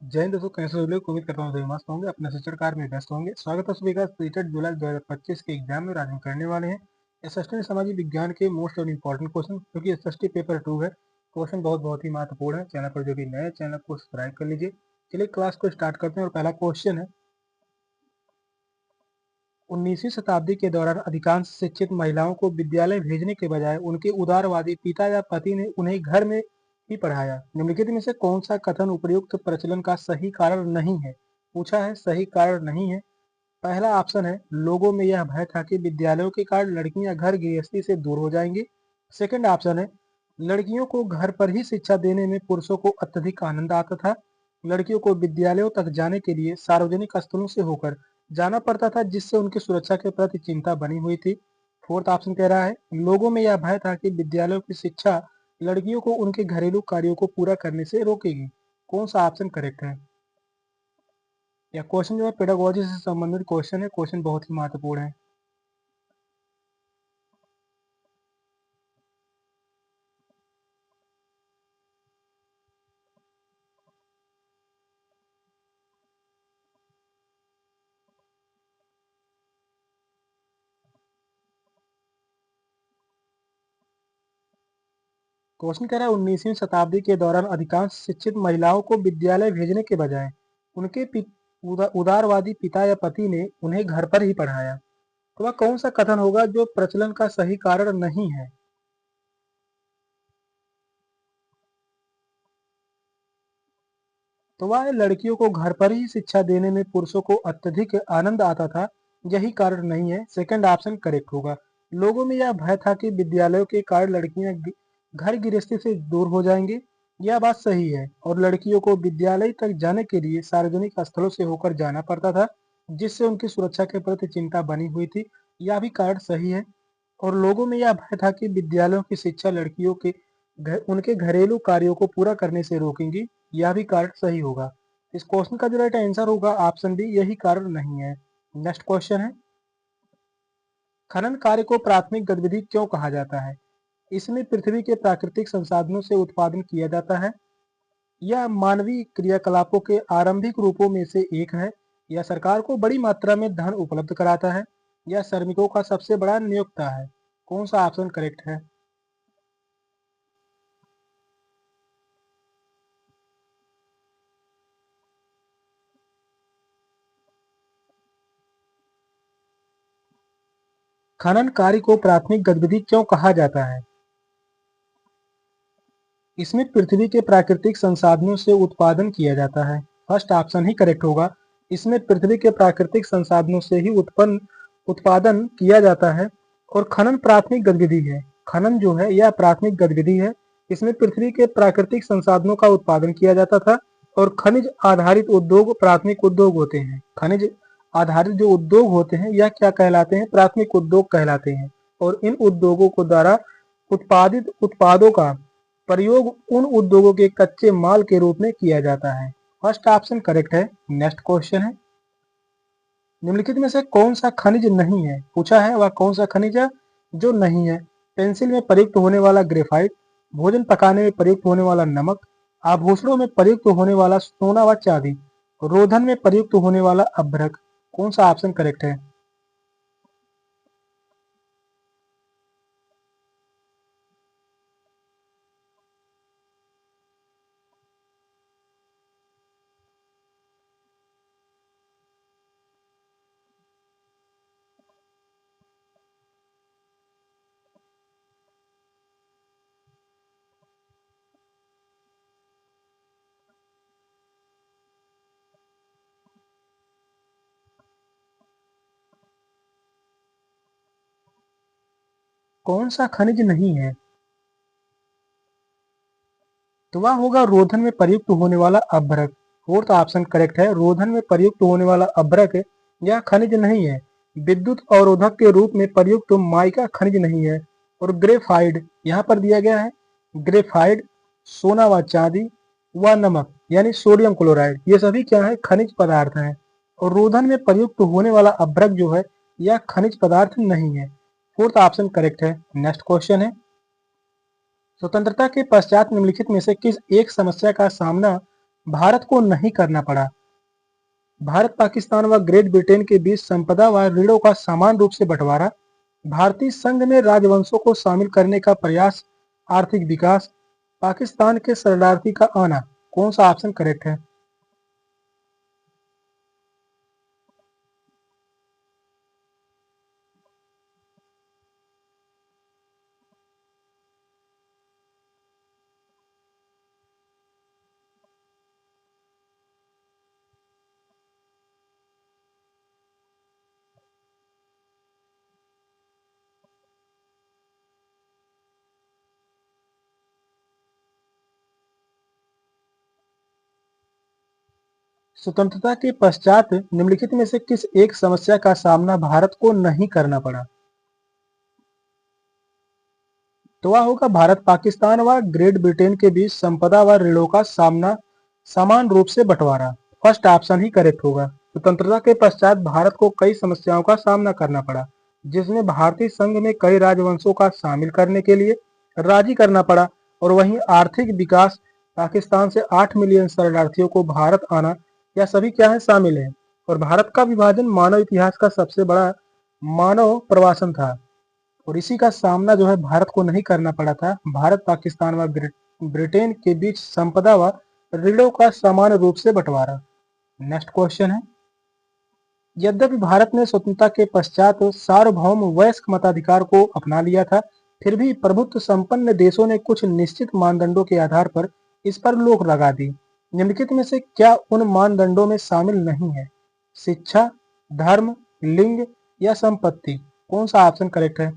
जय हिंद दोस्तों, कैसे हो लोग। उम्मीद करता हूँ सभी मस्त होंगे, अपने शिक्षण कार्य में व्यस्त होंगे। स्वागत है सभी का सीटेट जुलाई 2025 के एग्जाम में। आज हम करने वाले हैं एसएसटी सामाजिक विज्ञान के मोस्ट और इम्पोर्टेंट क्वेश्चन, क्योंकि एसएसटी पेपर 2 है। क्वेश्चन बहुत ही महत्वपूर्ण है। चैनल पर जो भी नए चैनल को सब्सक्राइब कर लीजिए। चलिए क्लास को स्टार्ट करते हैं। और पहला क्वेश्चन है, 19वीं शताब्दी के दौरान अधिकांश शिक्षित महिलाओं को विद्यालय भेजने के बजाय उनके उदारवादी पिता या पति ने उन्हें घर में ही पढ़ाया। निम्नलिखित में से कौन सा कथन उपर्युक्त प्रचलन का सही कारण नहीं है। पूछा है, सही कारण नहीं है। पहला ऑप्शन है, लोगों में यह भय था कि विद्यालयों के कारण लड़कियां घर गृहस्थी से दूर हो जाएंगी। सेकंड ऑप्शन है, लड़कियों को घर पर ही शिक्षा देने में पुरुषों को अत्यधिक आनंद आता था। लड़कियों को विद्यालयों तक जाने के लिए सार्वजनिक स्थलों से होकर जाना पड़ता था, जिससे उनकी सुरक्षा के प्रति चिंता बनी हुई थी। फोर्थ ऑप्शन कह रहा है, लोगों में यह भय था कि विद्यालयों की शिक्षा लड़कियों को उनके घरेलू कार्यों को पूरा करने से रोकेगी। कौन सा ऑप्शन करेक्ट है। यह क्वेश्चन जो है पेडागोजी से संबंधित क्वेश्चन है। क्वेश्चन बहुत ही महत्वपूर्ण है। क्वेश्चन कह रहा है, 19वीं शताब्दी के दौरान अधिकांश शिक्षित महिलाओं को विद्यालय भेजने के बजाय उनके उदारवादी पिता या पति ने उन्हें घर पर ही पढ़ाया। तो वह कौन सा कथन होगा जो प्रचलन का सही कारण नहीं है। तो वह लड़कियों को घर पर ही शिक्षा देने में पुरुषों को अत्यधिक आनंद आता था। यही कारण नहीं है। सेकंड ऑप्शन करेक्ट होगा। लोगों में यह भय था कि विद्यालयों के कारण लड़कियां घर गृहस्थी से दूर हो जाएंगी। यह बात सही है। और लड़कियों को विद्यालय तक जाने के लिए सार्वजनिक स्थलों से होकर जाना पड़ता था, जिससे उनकी सुरक्षा के प्रति चिंता बनी हुई थी। यह भी कारण सही है। और लोगों में यह भय था कि विद्यालयों की शिक्षा लड़कियों के उनके घरेलू कार्यों को पूरा करने से रोकेंगी। यह भी कारण सही होगा। इस क्वेश्चन का जो राइट आंसर होगा ऑप्शन बी, यही कारण नहीं है। नेक्स्ट क्वेश्चन है, खनन कार्य को प्राथमिक गतिविधि क्यों कहा जाता है। इसमें पृथ्वी के प्राकृतिक संसाधनों से उत्पादन किया जाता है। यह मानवीय क्रियाकलापों के आरंभिक रूपों में से एक है। यह सरकार को बड़ी मात्रा में धन उपलब्ध कराता है। यह श्रमिकों का सबसे बड़ा नियोक्ता है। कौन सा ऑप्शन करेक्ट है। खनन कार्य को प्राथमिक गतिविधि क्यों कहा जाता है। इसमें पृथ्वी के प्राकृतिक संसाधनों से उत्पादन किया जाता है। फर्स्ट ऑप्शन ही करेक्ट होगा। इसमें पृथ्वी के प्राकृतिक संसाधनों से ही उत्पादन किया जाता है। और खनन प्राथमिक गतिविधि है। खनन जो है यह प्राथमिक गतिविधि है। इसमें पृथ्वी के प्राकृतिक संसाधनों का उत्पादन किया जाता था। और खनिज आधारित उद्योग प्राथमिक उद्योग होते हैं। खनिज आधारित जो उद्योग होते हैं यह क्या कहलाते हैं, प्राथमिक उद्योग कहलाते हैं। और इन उद्योगों को द्वारा उत्पादित उत्पादों का प्रयोग उन उद्योगों के कच्चे माल के रूप में किया जाता है। फर्स्ट ऑप्शन करेक्ट है। नेक्स्ट क्वेश्चन है, निम्नलिखित में से कौन सा खनिज नहीं है। पूछा है वह कौन सा खनिज है जो नहीं है। पेंसिल में प्रयुक्त होने वाला ग्रेफाइट, भोजन पकाने में प्रयुक्त होने वाला नमक, आभूषणों में प्रयुक्त होने वाला सोना व चांदी, रोधन में प्रयुक्त होने वाला अभ्रक। कौन सा ऑप्शन करेक्ट है। कौन सा खनिज नहीं है, तो वह होगा रोधन में प्रयुक्त होने वाला अभ्रक। फोर्थ ऑप्शन करेक्ट है। रोधन में प्रयुक्त होने वाला अभ्रक यह खनिज नहीं है। विद्युत अवरोधक के रूप में प्रयुक्त माइका खनिज नहीं है। और ग्रेफाइड यहाँ पर दिया गया है। ग्रेफाइड, सोना व चांदी व नमक यानी सोडियम क्लोराइड, ये सभी क्या है, खनिज पदार्थ हैं। और रोधन में प्रयुक्त होने वाला अभ्रक जो है यह खनिज पदार्थ नहीं है। फोर्थ ऑप्शन करेक्ट है। नेक्स्ट क्वेश्चन है, स्वतंत्रता के पश्चात निम्नलिखित में से किस एक समस्या का सामना भारत को नहीं करना पड़ा। भारत पाकिस्तान व ग्रेट ब्रिटेन के बीच संपदा व ऋणों का समान रूप से बंटवारा, भारतीय संघ में राजवंशों को शामिल करने का प्रयास, आर्थिक विकास, पाकिस्तान के शरणार्थी का आना। कौन सा ऑप्शन करेक्ट है? स्वतंत्रता के पश्चात निम्नलिखित में से किस एक समस्या का सामना भारत को नहीं करना पड़ा? तो वह होगा भारत पाकिस्तान व ग्रेट ब्रिटेन के बीच संपदा व ऋणों का सामना, समान रूप से बंटवारा। फर्स्ट ऑप्शन ही करेक्ट होगा। स्वतंत्रता के पश्चात भारत को कई समस्याओं का सामना करना पड़ा, जिसमें भारतीय संघ में कई राजवंशों का शामिल करने के लिए राजी करना पड़ा, और वहीं आर्थिक विकास, पाकिस्तान से 8 मिलियन शरणार्थियों को भारत आना, यह सभी क्या है, शामिल है। और भारत का विभाजन मानव इतिहास का सबसे बड़ा मानव प्रवासन था, और इसी का सामना जो है भारत को नहीं करना पड़ा था। भारत पाकिस्तान व ब्रिटेन के बीच संपदा व ऋणों का समान रूप से बंटवारा। नेक्स्ट क्वेश्चन है, यद्यपि भारत ने स्वतंत्रता के पश्चात सार्वभौम वयस्क मताधिकार को अपना लिया था, फिर भी प्रभुत्व संपन्न देशों ने कुछ निश्चित मानदंडों के आधार पर इस पर रोक लगा दी। निम्नलिखित में से क्या उन मानदंडों में शामिल नहीं है? शिक्षा, धर्म, लिंग या संपत्ति। कौन सा ऑप्शन करेक्ट है?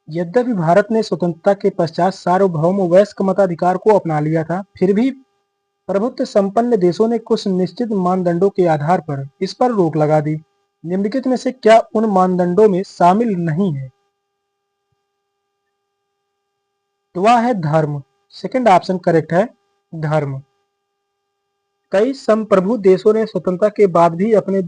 यद्यपि भारत ने स्वतंत्रता के पश्चात सार्वभौम वयस्क मताधिकार को अपना लिया था, फिर भी प्रभुत्व संपन्न देशों ने कुछ निश्चित मानदंडों के आधार पर इस पर रोक लगा दी। निम्नलिखित में से क्या उन मानदंडों में शामिल नहीं है? तो वह है धर्म। सेकंड ऑप्शन करेक्ट है, धर्म। कई संप्रभु देशों ने स्वतंत्रता के बाद भी अपने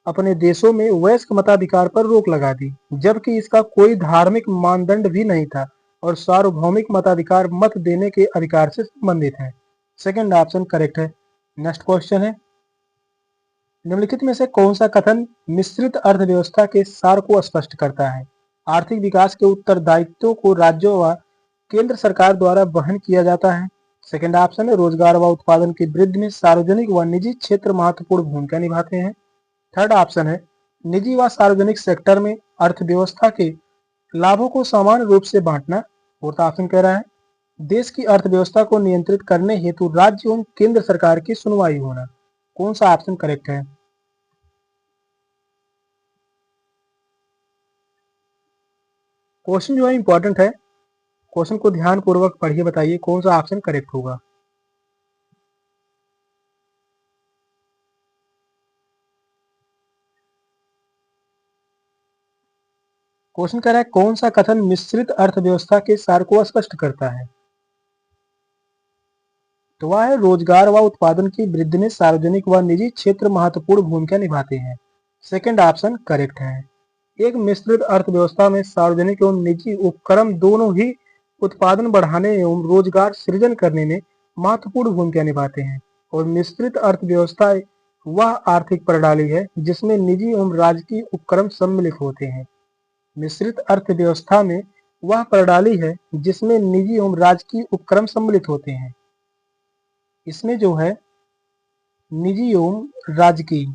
अपने देशों में वयस्क मताधिकार पर रोक लगा दी, जबकि इसका कोई धार्मिक मानदंड भी नहीं था और सार्वभौमिक मताधिकार मत देने के अधिकार से संबंधित है। सेकंड ऑप्शन करेक्ट है। नेक्स्ट क्वेश्चन है, निम्नलिखित में से कौन सा कथन मिश्रित अर्थव्यवस्था के सार को स्पष्ट करता है? आर्थिक विकास के उत्तरदायित्वों को राज्यों व केंद्र सरकार द्वारा वहन किया जाता है। सेकंड ऑप्शन है, रोजगार व उत्पादन की वृद्धि में सार्वजनिक व निजी क्षेत्र महत्वपूर्ण भूमिका निभाते हैं। थर्ड ऑप्शन है, निजी व सार्वजनिक सेक्टर में अर्थव्यवस्था के लाभों को समान रूप से बांटना। फोर्थ ऑप्शन कह रहा है, देश की अर्थव्यवस्था को नियंत्रित करने हेतु राज्य एवं केंद्र सरकार की सुनवाई होना। कौन सा ऑप्शन करेक्ट है? क्वेश्चन जो है इंपॉर्टेंट है, क्वेश्चन को ध्यान पूर्वक पढ़िए, बताइए कौन सा ऑप्शन करेक्ट होगा। क्वेश्चन कह रहा है, कौन सा कथन मिश्रित अर्थव्यवस्था के सार को स्पष्ट करता है? तो वह है, रोजगार व उत्पादन की वृद्धि में सार्वजनिक व निजी क्षेत्र महत्वपूर्ण भूमिका निभाते हैं। सेकंड ऑप्शन करेक्ट है। एक मिश्रित अर्थव्यवस्था में सार्वजनिक एवं निजी उपक्रम दोनों ही उत्पादन बढ़ाने एवं रोजगार सृजन करने में महत्वपूर्ण भूमिका निभाते हैं, और मिश्रित अर्थव्यवस्था वह आर्थिक प्रणाली है जिसमें निजी एवं राजकीय उपक्रम सम्मिलित होते हैं। मिश्रित अर्थव्यवस्था में वह प्रणाली है जिसमें निजी एवं राजकीय उपक्रम सम्मिलित होते हैं। इसमें जो है राजकीय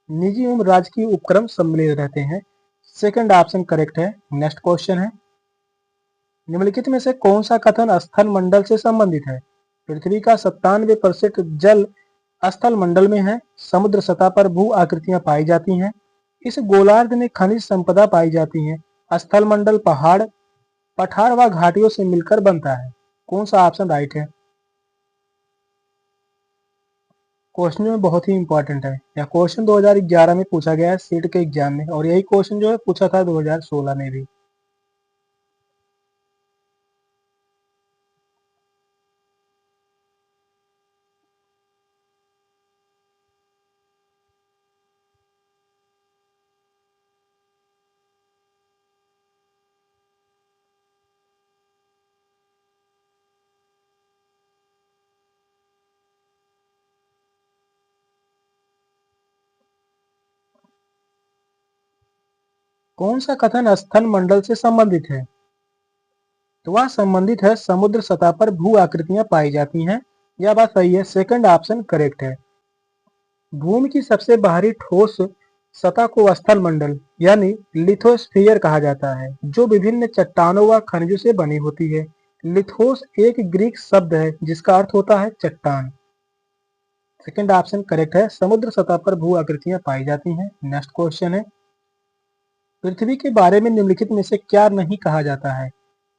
निजी एवं राजकीय उपक्रम सम्मिलित रहते हैं। सेकंड ऑप्शन करेक्ट है। नेक्स्ट क्वेश्चन है, निम्नलिखित में से कौन सा कथन स्थल मंडल से संबंधित है? पृथ्वी का 97% जल स्थल मंडल में है। समुद्र सतह पर भू आकृतियां पाई जाती हैं। इस गोलार्ध में खनिज संपदा पाई जाती है। स्थल मंडल पहाड़, पठार व घाटियों से मिलकर बनता है। कौन सा ऑप्शन राइट है? क्वेश्चन जो है बहुत ही इंपॉर्टेंट है। यह क्वेश्चन 2011 में पूछा गया है सीट के एग्जाम में, और यही क्वेश्चन जो है पूछा था 2016 में भी। कौन सा कथन स्थल मंडल से संबंधित है? तो वह संबंधित है समुद्र सतह पर भू आकृतियां पाई जाती हैं। यह बात सही है, सेकंड ऑप्शन करेक्ट है। भूमि की सबसे बाहरी ठोस सतह को स्थल मंडल यानी लिथोस्फीयर कहा जाता है, जो विभिन्न चट्टानों व खनिजों से बनी होती है। लिथोस एक ग्रीक शब्द है जिसका अर्थ होता है चट्टान। सेकंड ऑप्शन करेक्ट है, समुद्र सतह पर भू आकृतियां पाई जाती हैं। नेक्स्ट क्वेश्चन है, पृथ्वी के बारे में निम्नलिखित में से क्या नहीं कहा जाता है?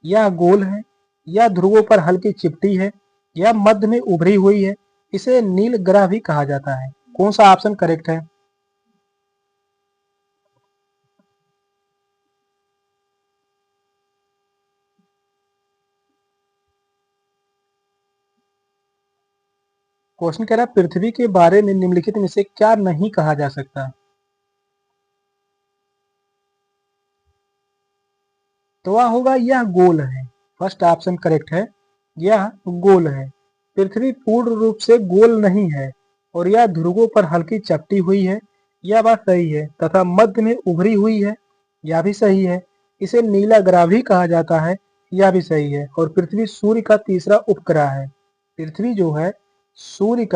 यह गोल है, या ध्रुवों पर हल्की चिपटी है, या मध्य में उभरी हुई है, इसे नील ग्रह भी कहा जाता है। कौन सा ऑप्शन करेक्ट है? क्वेश्चन कह रहा है पृथ्वी के बारे में निम्नलिखित में से क्या नहीं कहा जा सकता? तो वह होगा यह गोल है। फर्स्ट ऑप्शन करेक्ट है, यह गोल है। पृथ्वी पूर्ण रूप से गोल नहीं है और यह ध्रुवों पर हल्की चपटी हुई है। यह बात सही है। तथा मध्य में उभरी हुई है, यह भी सही है। इसे नीला ग्रह भी कहा जाता है, यह भी सही है। और पृथ्वी सूर्य का तीसरा उपग्रह है। पृथ्वी जो है सूर्य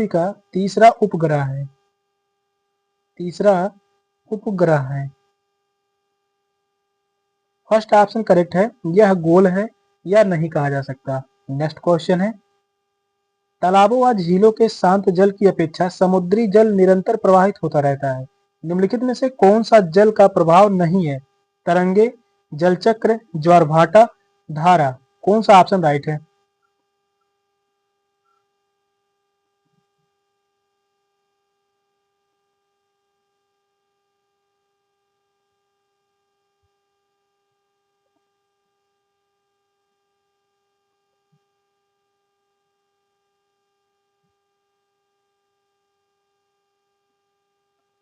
का तीसरा उपग्रह है। तीसरा उपग्रह है। फर्स्ट ऑप्शन करेक्ट है, यह गोल है, यह नहीं कहा जा सकता। नेक्स्ट क्वेश्चन है, तालाबों व झीलों के शांत जल की अपेक्षा समुद्री जल निरंतर प्रवाहित होता रहता है। निम्नलिखित में से कौन सा जल का प्रभाव नहीं है? तरंगे, जलचक्र, ज्वारभाटा, धारा। कौन सा ऑप्शन राइट है?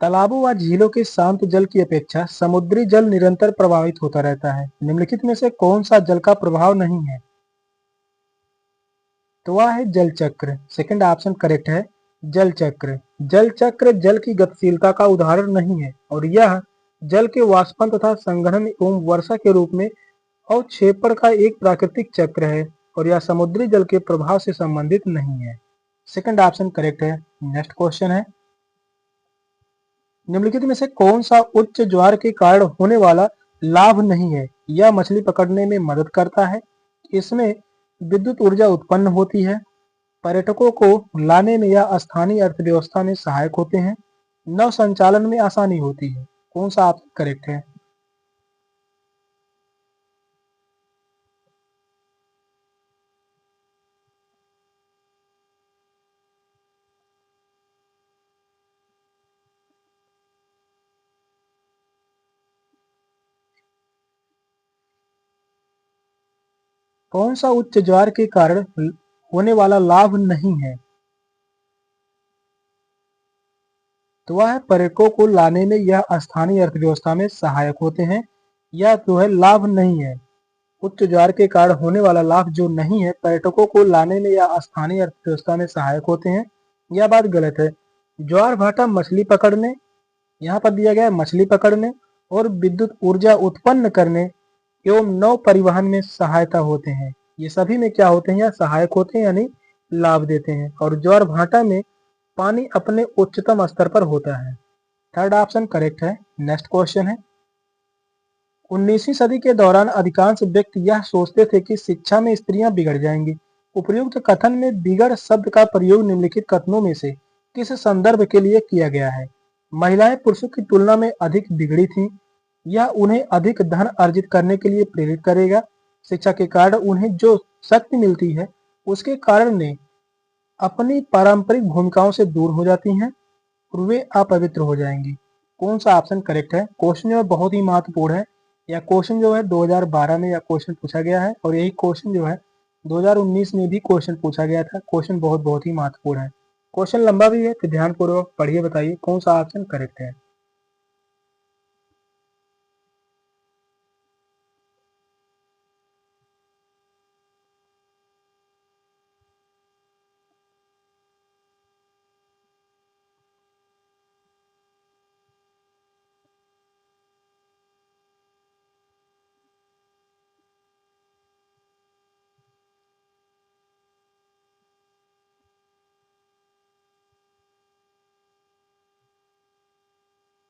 तालाबों व झीलों के शांत जल की अपेक्षा समुद्री जल निरंतर प्रवाहित होता रहता है। निम्नलिखित में से कौन सा जल का प्रभाव नहीं है? तो वह है जल चक्र। सेकंड ऑप्शन करेक्ट है, जल चक्र। जल चक्र जल की गतिशीलता का उदाहरण नहीं है और यह जल के वाष्पन तथा संघनन एवं वर्षा के रूप में अवक्षेपण का एक प्राकृतिक चक्र है और यह समुद्री जल के प्रभाव से संबंधित नहीं है। सेकंड ऑप्शन करेक्ट है। नेक्स्ट क्वेश्चन है, निम्नलिखित में से कौन सा उच्च ज्वार के कारण होने वाला लाभ नहीं है? यह मछली पकड़ने में मदद करता है, इसमें विद्युत ऊर्जा उत्पन्न होती है, पर्यटकों को लाने में या स्थानीय अर्थव्यवस्था में सहायक होते हैं, नव संचालन में आसानी होती है। कौन सा ऑप्शन करेक्ट है? कौन सा उच्च ज्वार के कारण होने वाला लाभ नहीं है? तो वह है पर्यटकों को लाने में या स्थानीय अर्थव्यवस्था में सहायक होते हैं। यह जो है लाभ नहीं है। उच्च ज्वार के कारण होने वाला लाभ जो नहीं है, पर्यटकों को लाने में या स्थानीय अर्थव्यवस्था में सहायक होते हैं, यह बात गलत है। ज्वार भाटा मछली पकड़ने, यहाँ पर दिया गया है मछली पकड़ने और विद्युत ऊर्जा उत्पन्न करने एवं नौ परिवहन में सहायता होते हैं। ये सभी में क्या होते हैं? या सहायक होते हैं यानी लाभ देते हैं। और ज्वार भाटा में पानी अपने उच्चतम स्तर पर होता है। थर्ड ऑप्शन करेक्ट है। नेक्स्ट क्वेश्चन है, 19वीं सदी के दौरान अधिकांश व्यक्ति यह सोचते थे कि शिक्षा में स्त्रियां बिगड़ जाएंगी। उपर्युक्त कथन में बिगड़ शब्द का प्रयोग निम्नलिखित कथनों में से किस संदर्भ के लिए किया गया है? महिलाएं पुरुषों की तुलना में अधिक बिगड़ी थीं, यह उन्हें अधिक धन अर्जित करने के लिए प्रेरित करेगा। शिक्षा के कारण उन्हें जो शक्ति मिलती है उसके कारण ने अपनी पारंपरिक भूमिकाओं से दूर हो जाती हैं और वे अपवित्र हो जाएंगी। कौन सा ऑप्शन करेक्ट है? क्वेश्चन जो है बहुत ही महत्वपूर्ण है। यह क्वेश्चन जो है 2012 में यह क्वेश्चन पूछा गया है और यही क्वेश्चन जो है 2019 में भी क्वेश्चन पूछा गया था। क्वेश्चन बहुत ही महत्वपूर्ण है। क्वेश्चन लंबा भी है तो ध्यानपूर्वक पढ़िए, बताइए कौन सा ऑप्शन करेक्ट है।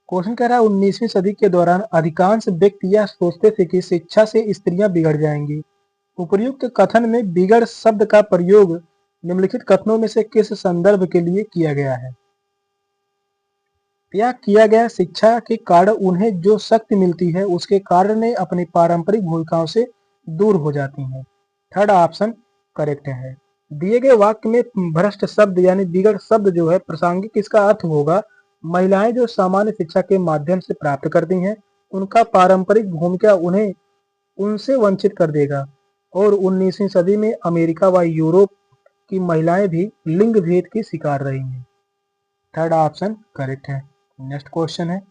क्वेश्चन कह रहा है 19वीं सदी के दौरान अधिकांश व्यक्ति यह सोचते थे कि शिक्षा से स्त्रियां बिगड़ जाएंगी। उपर्युक्त कथन में बिगड़ शब्द का प्रयोग निम्नलिखित कथनों में से किस संदर्भ के लिए किया गया है? यह किया गया शिक्षा के कारण उन्हें जो शक्ति मिलती है उसके कारण वे अपनी पारंपरिक भूमिकाओं से दूर हो जाती हैं। थर्ड ऑप्शन करेक्ट है। दिए गए वाक्य में भ्रष्ट शब्द यानी बिगड़ शब्द जो है प्रासंगिक इसका अर्थ होगा महिलाएं जो सामान्य शिक्षा के माध्यम से प्राप्त करती हैं उनका पारंपरिक भूमिका उन्हें उनसे वंचित कर देगा और 19वीं सदी में अमेरिका व यूरोप की महिलाएं भी लिंग भेद की शिकार रही हैं। थर्ड ऑप्शन करेक्ट है। नेक्स्ट क्वेश्चन है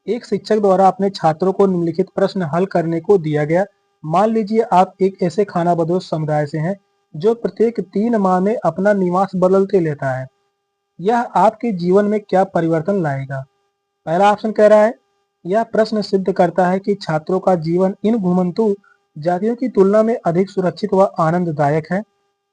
एक शिक्षक द्वारा अपने छात्रों को निम्नलिखित प्रश्न हल करने को दिया गया। मान लीजिए आप एक ऐसे खानाबदोश समुदाय से हैं जो प्रत्येक 3 माह में अपना निवास बदलते लेता है। यह आपके जीवन में क्या परिवर्तन लाएगा? पहला ऑप्शन कह रहा है यह प्रश्न सिद्ध करता है कि छात्रों का जीवन इन घुमंतु जातियों की तुलना में अधिक सुरक्षित व आनंददायक है।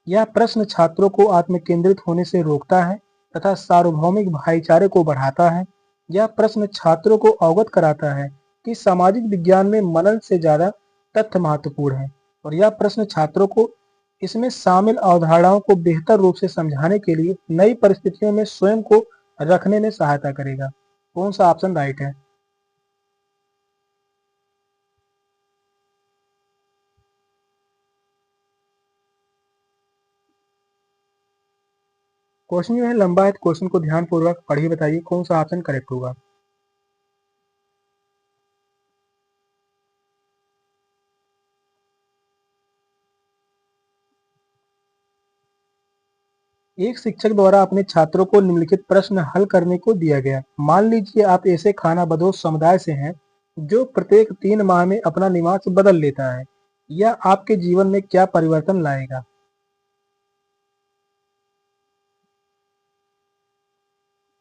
यह प्रश्न छात्रों को आत्मकेंद्रित होने से रोकता है तथा सार्वभौमिक भाईचारे को बढ़ाता है। यह प्रश्न छात्रों को अवगत कराता है कि सामाजिक विज्ञान में मनन से ज्यादा तथ्य महत्वपूर्ण है और यह प्रश्न छात्रों को इसमें शामिल अवधारणाओं को बेहतर रूप से समझाने के लिए नई परिस्थितियों में स्वयं को रखने में सहायता करेगा। कौन सा ऑप्शन राइट है? क्वेश्चन जो है लंबा है तो क्वेश्चन को ध्यानपूर्वक पढ़िए, बताइए कौन सा ऑप्शन करेक्ट होगा। एक शिक्षक द्वारा अपने छात्रों को निम्नलिखित प्रश्न हल करने को दिया गया। मान लीजिए आप ऐसे खानाबदोश समुदाय से हैं जो प्रत्येक 3 माह में अपना निवास बदल लेता है। यह आपके जीवन में क्या परिवर्तन लाएगा?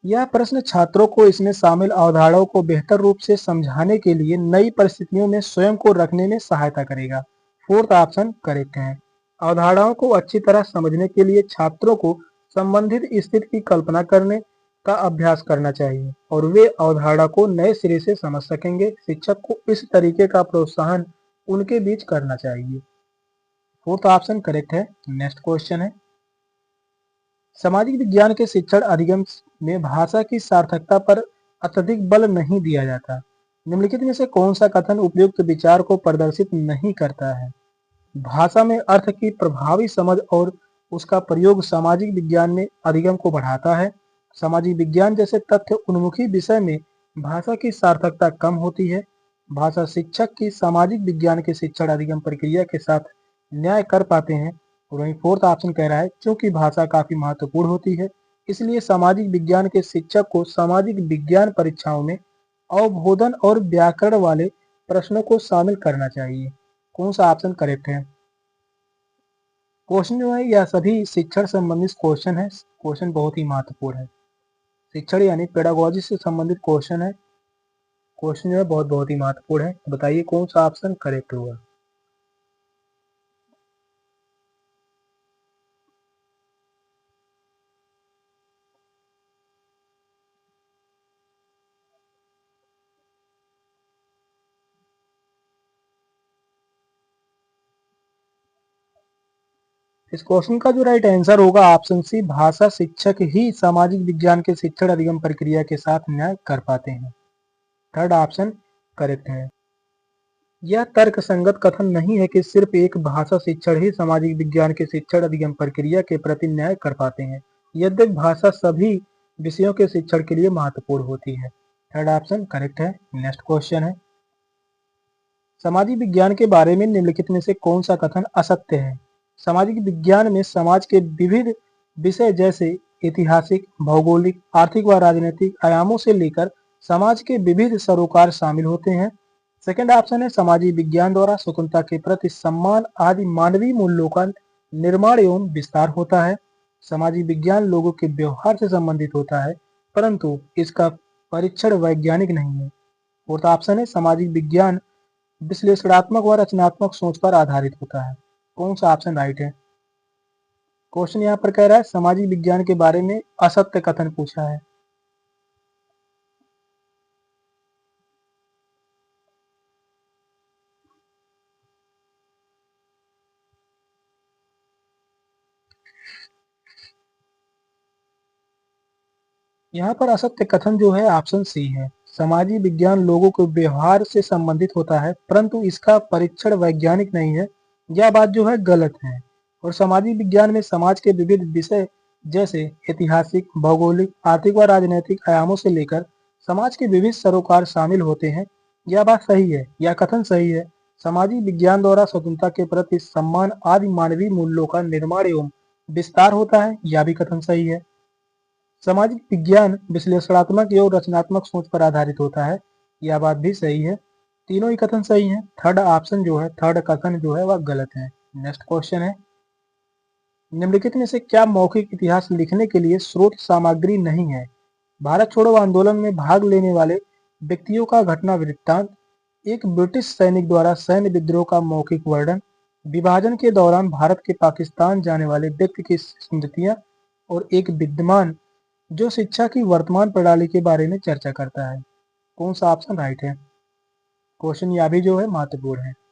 यह प्रश्न छात्रों को इसमें शामिल अवधारणाओं को बेहतर रूप से समझाने के लिए नई परिस्थितियों में स्वयं को रखने में सहायता करेगा। फोर्थ ऑप्शन करेक्ट है। अवधारणाओं को अच्छी तरह समझने के लिए छात्रों को संबंधित स्थिति की कल्पना करने का अभ्यास करना चाहिए और वे अवधारणा को नए सिरे से समझ सकेंगे। शिक्षक को इस तरीके का प्रोत्साहन उनके बीच करना चाहिए। फोर्थ ऑप्शन करेक्ट है। नेक्स्ट क्वेश्चन है सामाजिक विज्ञान के शिक्षण अधिगम में भाषा की सार्थकता पर अत्यधिक बल नहीं दिया जाता। निम्नलिखित में से कौन सा कथन उपयुक्त विचार को प्रदर्शित नहीं करता है? भाषा में अर्थ की प्रभावी समझ और उसका प्रयोग सामाजिक विज्ञान में अधिगम को बढ़ाता है। सामाजिक विज्ञान जैसे तथ्य उन्मुखी विषय में भाषा की सार्थकता कम होती है। भाषा शिक्षक की सामाजिक विज्ञान के शिक्षण अधिगम प्रक्रिया के साथ न्याय कर पाते हैं। और वहीं फोर्थ ऑप्शन कह रहा है क्योंकि भाषा काफी महत्वपूर्ण होती है इसलिए सामाजिक विज्ञान के शिक्षक को सामाजिक विज्ञान परीक्षाओं में अवबोधन और व्याकरण वाले प्रश्नों को शामिल करना चाहिए। कौन सा ऑप्शन करेक्ट है? क्वेश्चन जो है यह सभी शिक्षण संबंधित क्वेश्चन है। क्वेश्चन बहुत ही महत्वपूर्ण है। शिक्षण यानी पेडागोजी से संबंधित क्वेश्चन है। क्वेश्चन जो है बहुत बहुत ही महत्वपूर्ण है। बताइए कौन सा ऑप्शन करेक्ट होगा। इस क्वेश्चन का जो राइट आंसर होगा ऑप्शन सी, भाषा शिक्षक ही सामाजिक विज्ञान के शिक्षण अधिगम प्रक्रिया के साथ न्याय कर पाते हैं। थर्ड ऑप्शन करेक्ट है। यह तर्क संगत कथन नहीं है कि सिर्फ एक भाषा शिक्षण ही सामाजिक विज्ञान के शिक्षण अधिगम प्रक्रिया के प्रति न्याय कर पाते हैं। यद्यपि भाषा सभी विषयों के शिक्षण के लिए महत्वपूर्ण होती है। थर्ड ऑप्शन करेक्ट है। नेक्स्ट क्वेश्चन है सामाजिक विज्ञान के बारे में निम्नलिखित में से कौन सा कथन असत्य है? सामाजिक विज्ञान में समाज के विविध विषय जैसे ऐतिहासिक, भौगोलिक, आर्थिक व राजनीतिक आयामों से लेकर समाज के विविध सरोकार शामिल होते हैं। सेकंड ऑप्शन है सामाजिक विज्ञान द्वारा स्वतंत्रता के प्रति सम्मान आदि मानवीय मूल्यों का निर्माण एवं विस्तार होता है। सामाजिक विज्ञान लोगों के व्यवहार से संबंधित होता है परंतु इसका परीक्षण वैज्ञानिक नहीं है। फोर्थ ऑप्शन है सामाजिक विज्ञान विश्लेषणात्मक व रचनात्मक सोच पर आधारित होता है। कौन सा ऑप्शन राइट है? क्वेश्चन यहाँ पर कह रहा है सामाजिक विज्ञान के बारे में असत्य कथन पूछा है। यहाँ पर असत्य कथन जो है ऑप्शन सी है। समाजीय विज्ञान लोगों के व्यवहार से संबंधित होता है, परंतु इसका परीक्षण वैज्ञानिक नहीं है। यह बात जो है गलत है। और सामाजिक विज्ञान में समाज के विविध विषय जैसे ऐतिहासिक, भौगोलिक, आर्थिक व राजनैतिक आयामों से लेकर समाज के विविध सरोकार शामिल होते हैं। यह बात सही है, यह कथन सही है। सामाजिक विज्ञान द्वारा स्वतंत्रता के प्रति सम्मान आदि मानवीय मूल्यों का निर्माण एवं विस्तार होता है। यह भी कथन सही है। सामाजिक विज्ञान विश्लेषणात्मक एवं रचनात्मक सोच पर आधारित होता है। यह बात भी सही है। तीनों ही कथन सही है। थर्ड ऑप्शन जो है, थर्ड कथन जो है वह गलत है। नेक्स्ट क्वेश्चन है, निम्नलिखित में से क्या मौखिक इतिहास लिखने के लिए स्रोत सामग्री नहीं है? भारत छोड़ो आंदोलन में भाग लेने वाले व्यक्तियों का घटना वृत्तांत, एक ब्रिटिश सैनिक द्वारा सैन्य विद्रोह का मौखिक वर्णन, विभाजन के दौरान भारत के पाकिस्तान जाने वाले व्यक्ति की स्मृतियां, और एक विद्यमान जो शिक्षा की वर्तमान प्रणाली के बारे में चर्चा करता है। कौन सा ऑप्शन राइट है? क्वेश्चन यह भी जो है महत्वपूर्ण है।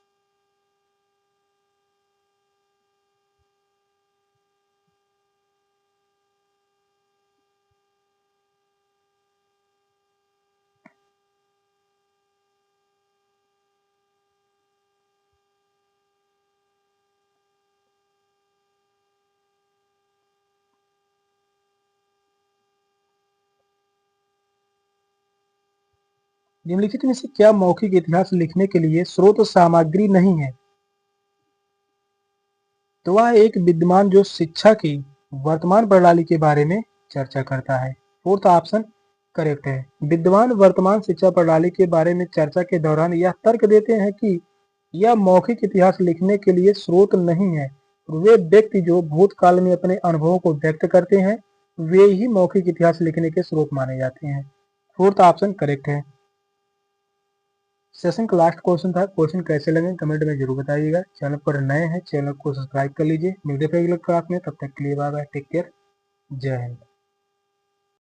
निम्नलिखित में से क्या मौखिक इतिहास लिखने के लिए स्रोत सामग्री नहीं है? तो वह एक विद्यमान जो शिक्षा की वर्तमान प्रणाली के बारे में चर्चा करता है। फोर्थ ऑप्शन करेक्ट है। विद्यमान वर्तमान शिक्षा प्रणाली के बारे में चर्चा के दौरान यह तर्क देते हैं कि यह मौखिक इतिहास लिखने के लिए स्रोत नहीं है। वे व्यक्ति जो भूतकाल में अपने अनुभवों को व्यक्त करते हैं, वे ही मौखिक इतिहास लिखने के स्रोत माने जाते हैं। फोर्थ ऑप्शन करेक्ट है। सेशन का लास्ट क्वेश्चन था। क्वेश्चन कैसे लगे कमेंट में जरूर बताइएगा। चैनल पर नए हैं, चैनल को सब्सक्राइब कर लीजिए। मिलते हैं अगले क्लास में, तब तक के लिए बाय बाय, टेक केयर, जय हिंद।